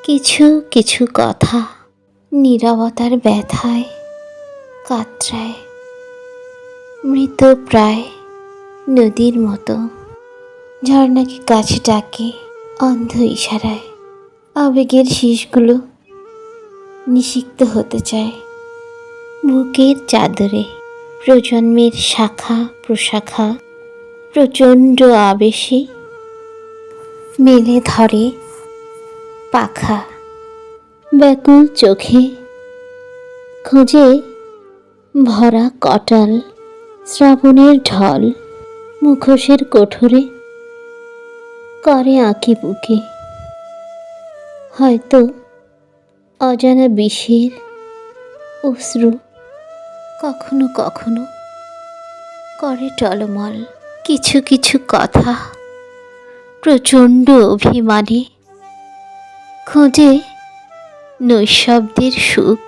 কিছু কিছু কথা নীরবতার ব্যথায় কাতরায়, মৃত প্রায় নদীর মতো। ঝর্ণাকে কাছে ডাকে অন্ধ ইশারায়। আবেগের শীষগুলো নিষিক্ত হতে চায় বুকের চাদরে। প্রজন্মের শাখা প্রশাখা প্রচণ্ড আবেশে মেলে ধরে পাখা। ব্যাকুল চোখে খোঁজে ভরা কটাল, শ্রাবণের ঢল মুখোশের কোঠরে করে আঁকি বুকে। হয়তো অজানা বিষের অশ্রু কখনো কখনো করে টলমল। কিছু কিছু কথা প্রচণ্ড অভিমানে খোঁজে নৈশব্দের সুখ।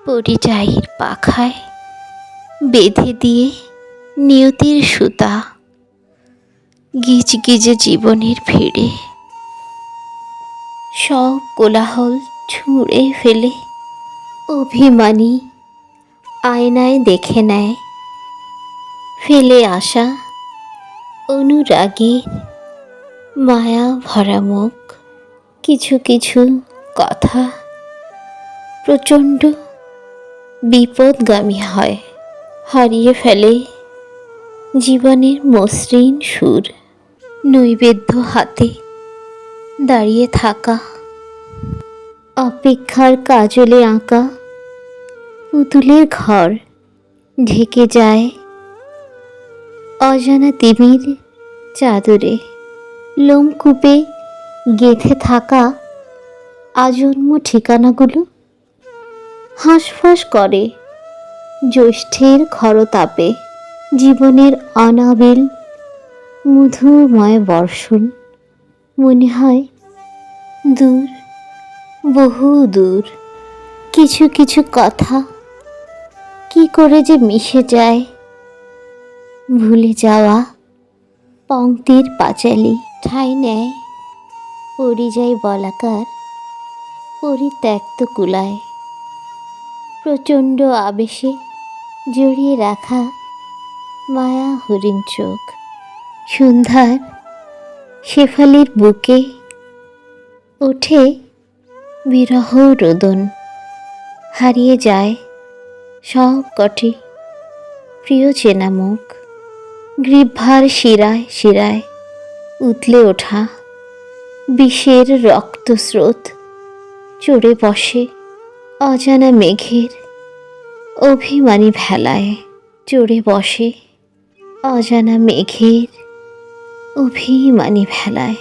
পরিযায়ীর পাখায় বেঁধে দিয়ে নিয়তির সুতা। গিজ গিজে জীবনের ভিড়ে সব কোলাহল ছুঁড়ে ফেলে অভিমানী আয়নায় দেখে নেয় ফেলে আসা অনুরাগের মায়া ভরা মুখ। কিছু কিছু কথা প্রচণ্ড বিপদগামী হয়, হারিয়ে ফেলে জীবনের মসৃণ সুর। নৈবেদ্য হাতে দাঁড়িয়ে থাকা, অপেক্ষার কাজলে আঁকা পুতুলের ঘর ঢেকে যায় অজানা তিমির চাদরে। লোমকূপে গেঁথে থাকা আজন্ম ঠিকানাগুলো হাঁসফাঁস করে জ্যৈষ্ঠের খরতাপে। জীবনের অনাবিল মধুময় বর্ষণ মনে হয় দূর, বহু দূর। কিছু কিছু কথা কি করে যে মিশে যায় ভুলে যাওয়া পংক্তির পাঁচালী। ঠাঁই নেয় পরিযায়ী বলাকার পরিত্যক্ত কুলায়। প্রচণ্ড আবেশে জড়িয়ে রাখা মায়া হরিণ চোখ। সন্ধ্যার শেফালির বুকে ওঠে বিরহ রোদন। হারিয়ে যায় সব কটি প্রিয় চেনা মুখ। গ্রীবভার শিরায় শিরায় উতলে ওঠা বিষের রক্তস্রোত চড়ে বসে অজানা মেঘের অভিমানী ভেলায়। চড়ে বসে অজানা মেঘের অভিমানী ভেলায়।